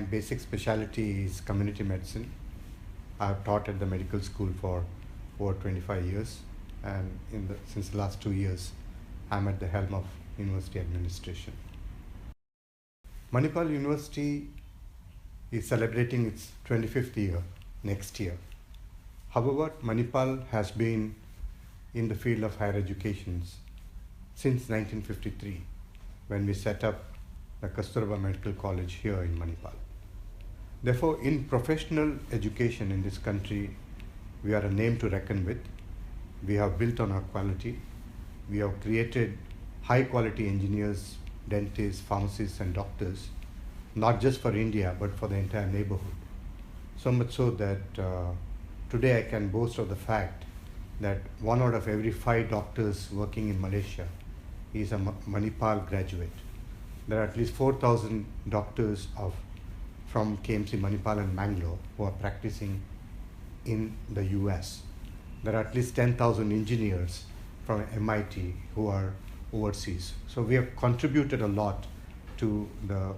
basic specialty is community medicine. I've taught at the medical school for over 25 years, and since the last 2 years, I'm at the helm of university administration. Manipal University is celebrating its 25th year next year. However, Manipal has been in the field of higher education since 1953, when we set up the Kasturba Medical College here in Manipal. Therefore, in professional education in this country, we are a name to reckon with. We have built on our quality. We have created high quality engineers, dentists, pharmacists and doctors, not just for India, but for the entire neighborhood. So much so that today I can boast of the fact that 1 out of every 5 doctors working in Malaysia is a Manipal graduate. There are at least 4,000 doctors from KMC Manipal and Mangalore who are practicing in the US. There are at least 10,000 engineers from MIT who are overseas. So we have contributed a lot to the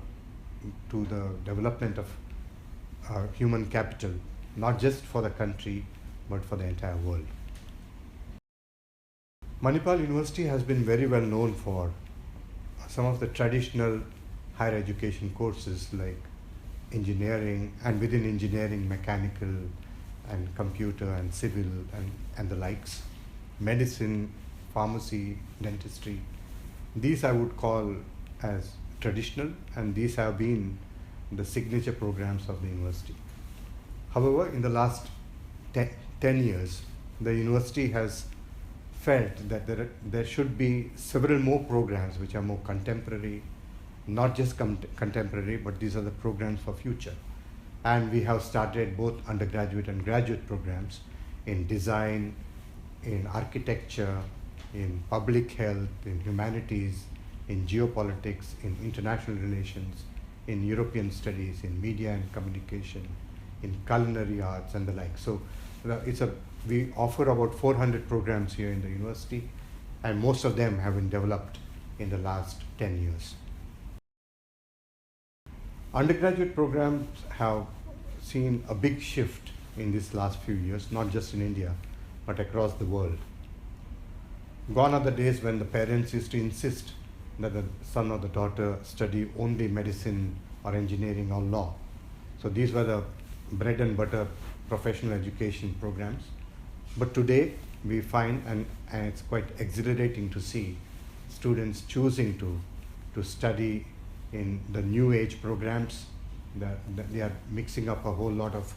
development of human capital, not just for the country, but for the entire world. Manipal University has been very well known for some of the traditional higher education courses like engineering, and within engineering, mechanical and computer and civil and the likes, medicine, pharmacy, dentistry. These I would call as traditional, and these have been the signature programs of the university. However, in the last 10 years, the university has felt that there should be several more programs which are more contemporary, not just contemporary, but these are the programs for future. And we have started both undergraduate and graduate programs in design, in architecture, in public health, in humanities, in geopolitics, in international relations, in European studies, in media and communication, in culinary arts and the like. So we offer about 400 programs here in the university, and most of them have been developed in the last 10 years. Undergraduate programs have seen a big shift in these last few years, not just in India, but across the world. Gone are the days when the parents used to insist that the son or the daughter study only medicine or engineering or law. So these were the bread and butter professional education programs. But today we find, and it's quite exhilarating to see students choosing to study in the new age programs. That they are mixing up a whole lot of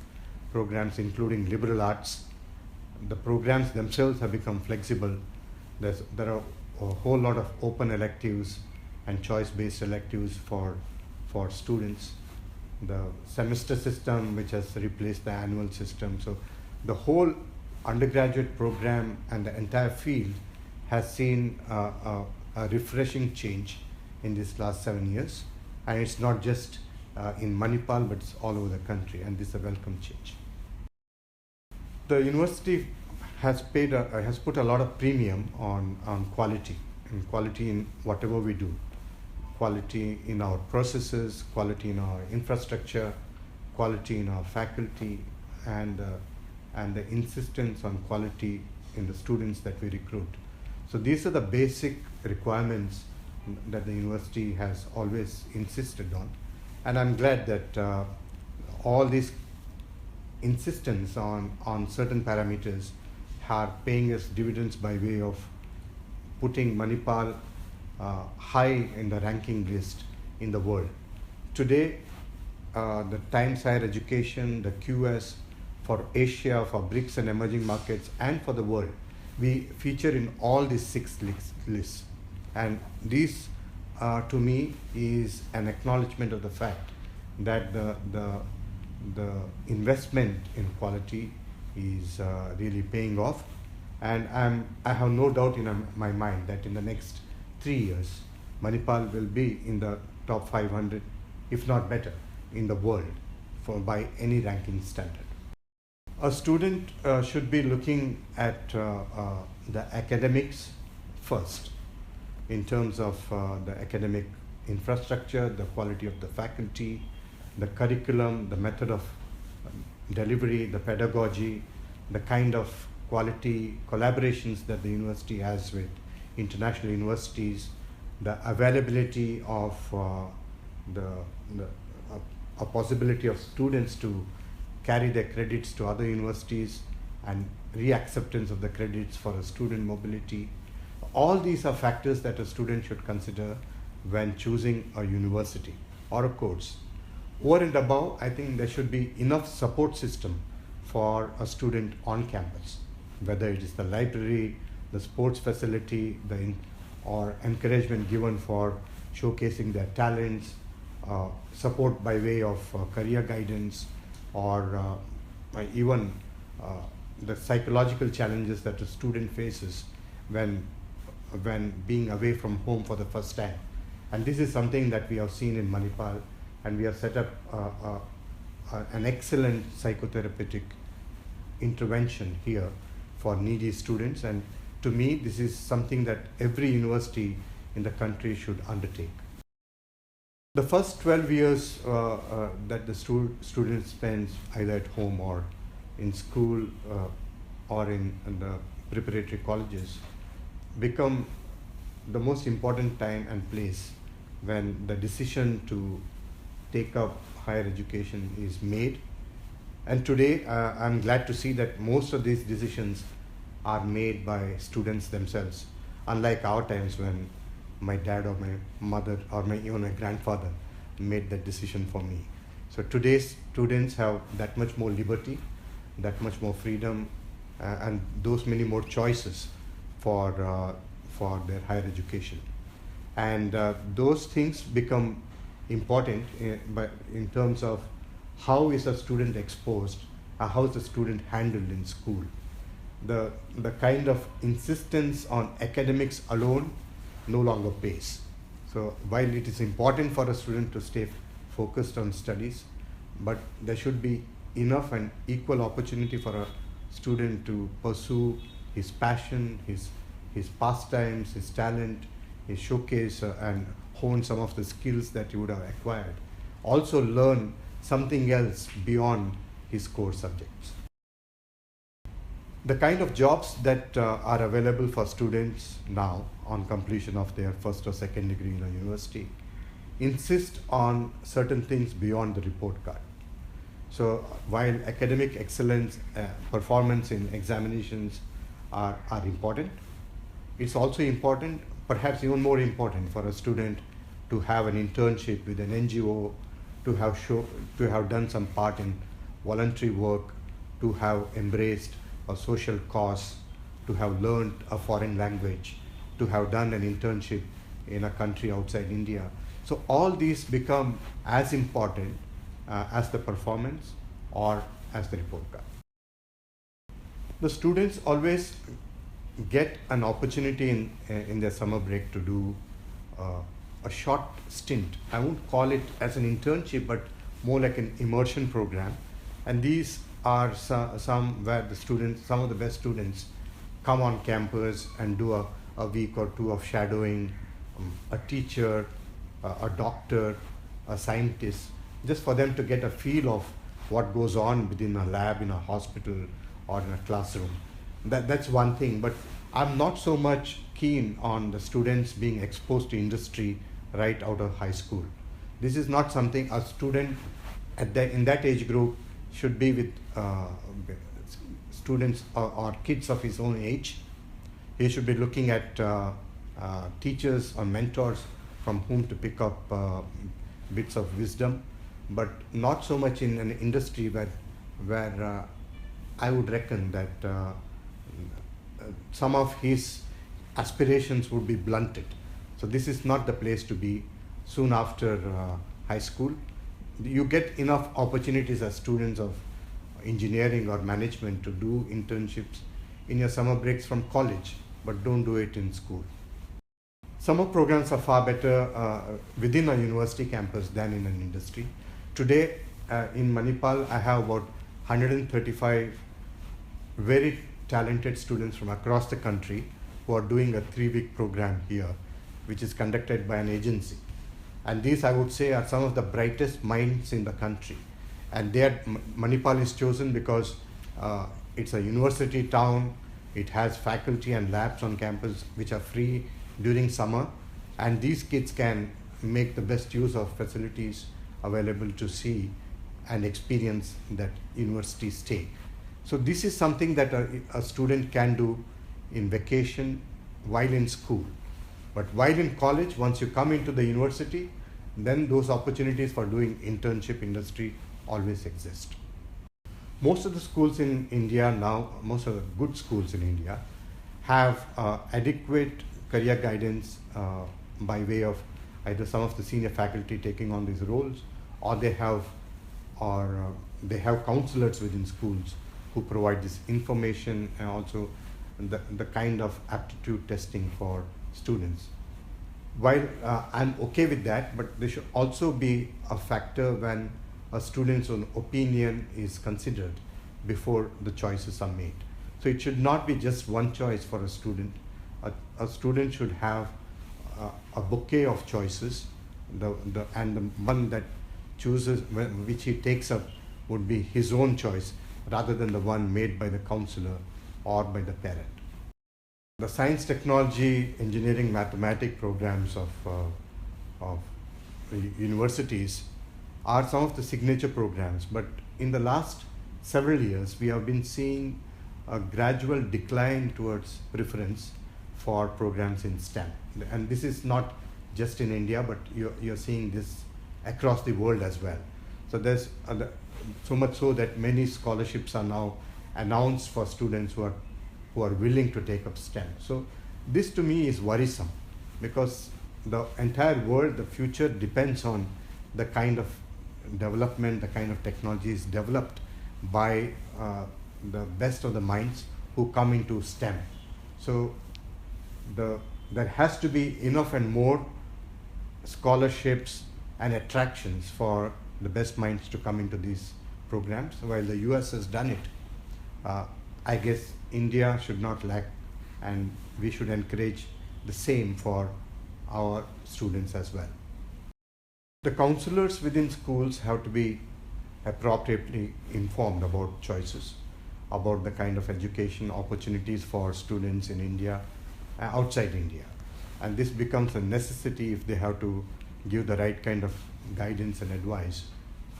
programs, including liberal arts. The programs themselves have become flexible. There are a whole lot of open electives and choice-based electives for students. The semester system, which has replaced the annual system. So the whole undergraduate program and the entire field has seen a refreshing change in these last 7 years. And it's not just in Manipal, but it's all over the country, and this is a welcome change. The university has put a lot of premium on quality, and quality in whatever we do. Quality in our processes, quality in our infrastructure, quality in our faculty, and the insistence on quality in the students that we recruit. So these are the basic requirements that the university has always insisted on. And I'm glad that all this insistence on certain parameters are paying us dividends by way of putting Manipal high in the ranking list in the world. Today, the Times Higher Education, the QS for Asia, for BRICS and emerging markets, and for the world, we feature in all these 6 lists. And this, to me, is an acknowledgement of the fact that the investment in quality is really paying off. And I have no doubt in my mind that in the next 3 years, Manipal will be in the top 500, if not better, in the world by any ranking standard. A student should be looking at the academics first, in terms of the academic infrastructure, the quality of the faculty, the curriculum, the method of delivery, the pedagogy, the kind of quality collaborations that the university has with international universities, the availability of a possibility of students to carry their credits to other universities and reacceptance of the credits for a student mobility. All these are factors that a student should consider when choosing a university or a course. Over and above, I think there should be enough support system for a student on campus, whether it is the library, the sports facility, or encouragement given for showcasing their talents, support by way of career guidance, or even the psychological challenges that a student faces when being away from home for the first time. And this is something that we have seen in Manipal, and we have set up an excellent psychotherapeutic intervention here for needy students. And to me, this is something that every university in the country should undertake. The first 12 years that the student spends either at home or in school or in the preparatory colleges become the most important time and place when the decision to take up higher education is made. And today I'm glad to see that most of these decisions are made by students themselves, unlike our times when my dad or my mother or even my grandfather made that decision for me. So today's students have that much more liberty, that much more freedom, and those many more choices for their higher education. And those things become important in terms of how is a student exposed, how is the student handled in school. The kind of insistence on academics alone no longer pays. So while it is important for a student to stay focused on studies, but there should be enough and equal opportunity for a student to pursue his passion, his pastimes, his talent, his showcase, and hone some of the skills that he would have acquired. Also learn something else beyond his core subjects. The kind of jobs that are available for students now on completion of their first or second degree in a university insist on certain things beyond the report card. So while academic excellence, performance in examinations are important, it's also important, perhaps even more important, for a student to have an internship with an NGO, to have done some part in voluntary work, to have embraced a social cause, to have learned a foreign language, to have done an internship in a country outside India. So all these become as important as the performance or as the report card. The students always get an opportunity in their summer break to do a short stint. I won't call it as an internship, but more like an immersion program. And these are some where some of the best students come on campus and do a week or two of shadowing a teacher, a doctor, a scientist, just for them to get a feel of what goes on within a lab, in a hospital, or in a classroom. That's one thing, but I'm not so much keen on the students being exposed to industry right out of high school. This is not something a student in that age group should be with students or kids of his own age. He should be looking at teachers or mentors from whom to pick up bits of wisdom, but not so much in an industry where I would reckon that some of his aspirations would be blunted. So this is not the place to be soon after high school. You get enough opportunities as students of engineering or management to do internships in your summer breaks from college, but don't do it in school. Summer programs are far better within a university campus than in an industry. Today in Manipal, I have about 135 very talented students from across the country who are doing a 3-week program here, which is conducted by an agency. And these, I would say, are some of the brightest minds in the country. And there, Manipal is chosen because it's a university town. It has faculty and labs on campus which are free during summer. And these kids can make the best use of facilities available to see and experience that university stay. So this is something that a student can do in vacation while in school. But while in college, once you come into the university, then those opportunities for doing internship industry always exist. Most of the schools in India now, most of the good schools in India, have adequate career guidance by way of either some of the senior faculty taking on these roles, or they have counselors within schools who provide this information, and also the kind of aptitude testing for students. While I'm okay with that, but there should also be a factor when a student's own opinion is considered before the choices are made. So it should not be just one choice for a student. A student should have a bouquet of choices, and the one that chooses, which he takes up, would be his own choice rather than the one made by the counselor or by the parent. The science, technology, engineering, mathematics programs of universities are some of the signature programs, but in the last several years we have been seeing a gradual decline towards preference for programs in STEM. And this is not just in India, but you're seeing this across the world as well. So there's so much so that many scholarships are now announced for students who are willing to take up STEM. So this to me is worrisome, because the entire world, the future depends on the kind of development, the kind of technologies developed by the best of the minds who come into STEM. So there has to be enough and more scholarships and attractions for the best minds to come into these programs. While the US has done it, I guess India should not lack, and we should encourage the same for our students as well. The counselors within schools have to be appropriately informed about choices, about the kind of education opportunities for students in India, outside India. And this becomes a necessity if they have to give the right kind of guidance and advice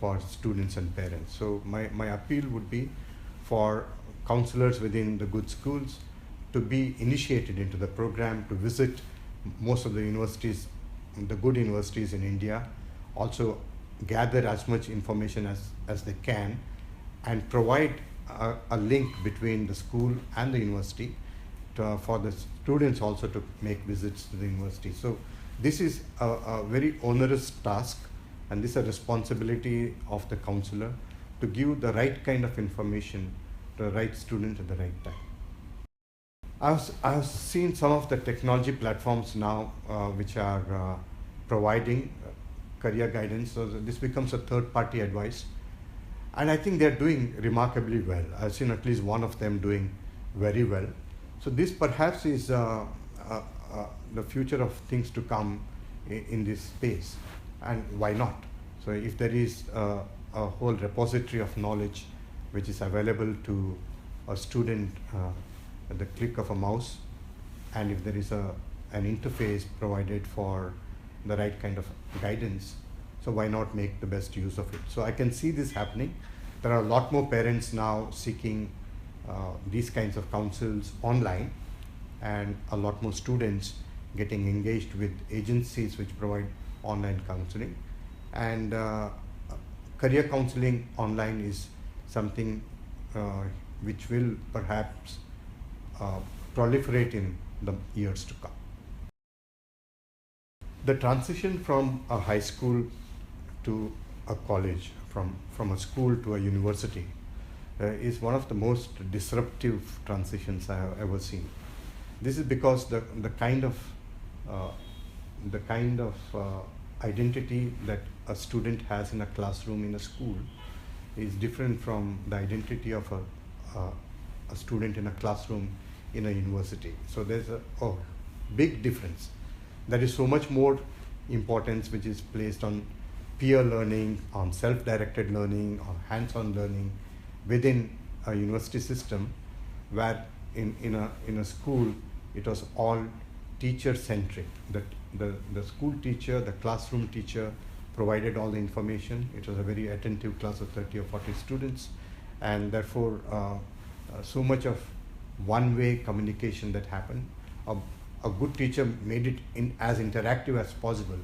for students and parents. So my appeal would be for counselors within the good schools to be initiated into the program, to visit most of the universities, the good universities in India, also gather as much information as they can, and provide a link between the school and the university for the students also to make visits to the university. So this is a very onerous task, and this is a responsibility of the counselor to give the right kind of information to the right student at the right time. I've seen some of the technology platforms now which are providing career guidance, so this becomes a third-party advice, and I think they're doing remarkably well. I've seen at least one of them doing very well. So this perhaps is the future of things to come in this space, and why not? So if there is a whole repository of knowledge which is available to a student at the click of a mouse, and if there is an interface provided for the right kind of guidance, so why not make the best use of it? So I can see this happening. There are a lot more parents now seeking these kinds of counsels online, and a lot more students getting engaged with agencies which provide online counseling. And career counseling online is something which will perhaps proliferate in the years to come. The transition from a high school to a college, from a school to a university, is one of the most disruptive transitions I have ever seen. This is because the kind of identity that a student has in a classroom in a school is different from the identity of a student in a classroom in a university. So there's a big difference. There is so much more importance which is placed on peer learning, on self-directed learning, on hands-on learning within a university system, where in a school it was all teacher-centric. The school teacher, the classroom teacher provided all the information. It was a very attentive class of 30 or 40 students, and therefore so much of one-way communication that happened. A good teacher made it as interactive as possible.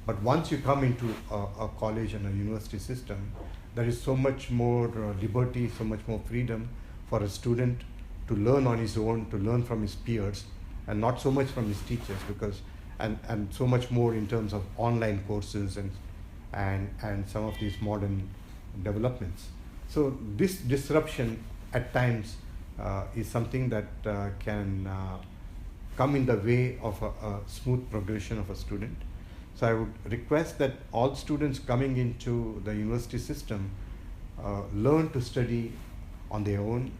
But once you come into a college and a university system, there is so much more liberty, so much more freedom for a student to learn on his own, to learn from his peers, and not so much from his teachers, because and so much more in terms of online courses and some of these modern developments. So this disruption at times is something that can come in the way of a smooth progression of a student. So I would request that all students coming into the university system learn to study on their own,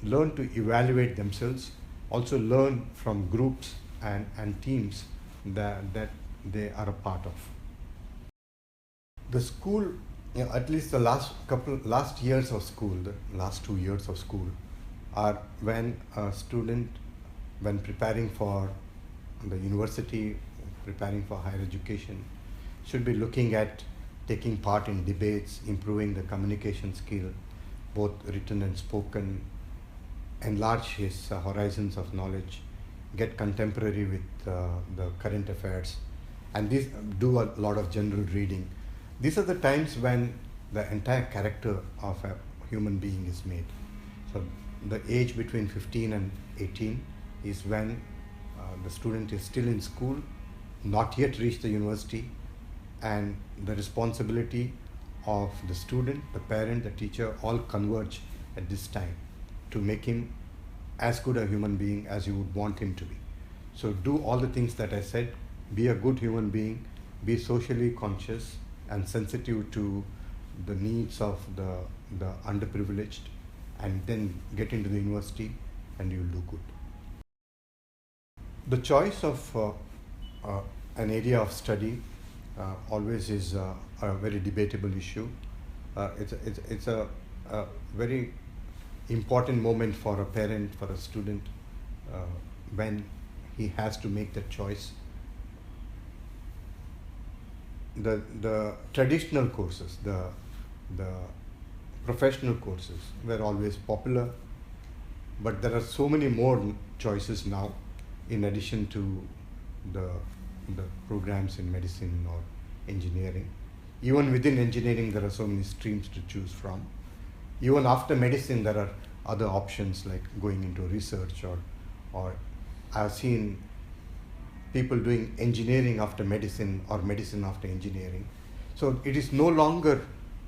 learn to evaluate themselves, also learn from groups and teams that they are a part of. The school, at least the last years of school, the last 2 years of school, are when a student, when preparing for the university, preparing for higher education, should be looking at taking part in debates, improving the communication skill, both written and spoken, enlarge his horizons of knowledge, get contemporary with the current affairs, and do a lot of general reading. These are the times when the entire character of a human being is made. So the age between 15 and 18 is when the student is still in school, not yet reached the university, and the responsibility of the student, the parent, the teacher all converge at this time to make him as good a human being as you would want him to be. So do all the things that I said, be a good human being, be socially conscious and sensitive to the needs of the underprivileged, and then get into the university and you'll do good. The choice of an area of study always is a very debatable issue. It's a very important moment for a parent, for a student, when he has to make that choice. The traditional courses, the professional courses were always popular, but there are so many more choices now, in addition to the programs in medicine or engineering. Even within engineering, there are so many streams to choose from. Even after medicine, there are other options like going into research, or I've seen people doing engineering after medicine or medicine after engineering. So it is no longer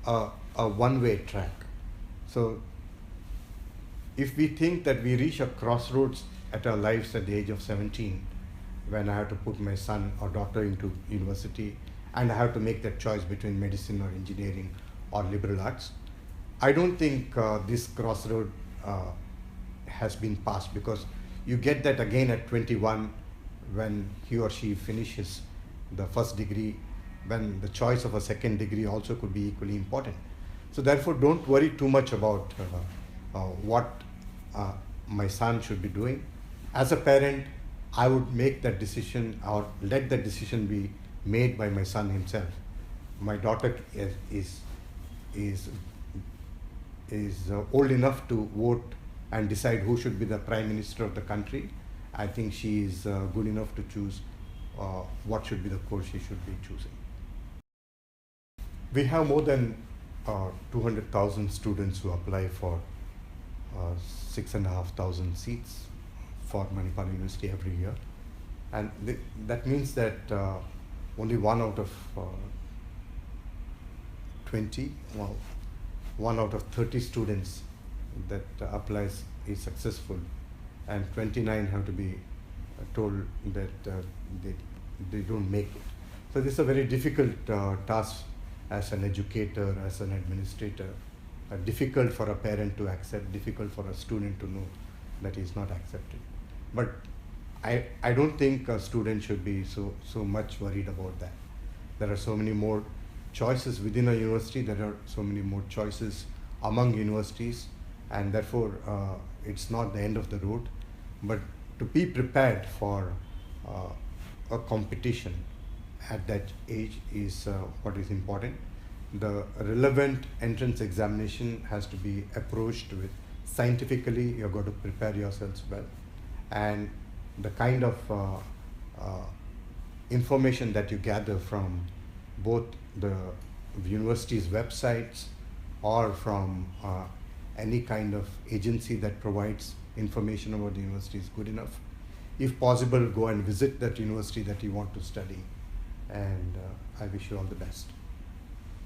a one-way track. So if we think that we reach a crossroads at our lives at the age of 17, when I have to put my son or daughter into university and I have to make that choice between medicine or engineering or liberal arts, I don't think this crossroad has been passed, because you get that again at 21 when he or she finishes the first degree, when the choice of a second degree also could be equally important. So therefore, don't worry too much about what my son should be doing. As a parent, I would make that decision, or let that decision be made by my son himself. My daughter is old enough to vote and decide who should be the Prime Minister of the country. I think she is good enough to choose what should be the course she should be choosing. We have more than 200,000 students who apply for 6,500 seats for Manipal University every year, and that means that only 1 out of 20, well, 1 out of 30 students that applies is successful, and 29 have to be told that they don't make it. So this is a very difficult task as an educator, as an administrator, difficult for a parent to accept, difficult for a student to know that he is not accepted. But I don't think a student should be so much worried about that. There are so many more choices within a university. There are so many more choices among universities, and therefore it's not the end of the road. But to be prepared for a competition at that age is what is important. The relevant entrance examination has to be approached with scientifically. You've got to prepare yourselves well, and the kind of information that you gather from both the university's websites or from any kind of agency that provides information about the university is good enough. If possible, go and visit that university that you want to study, and I wish you all the best.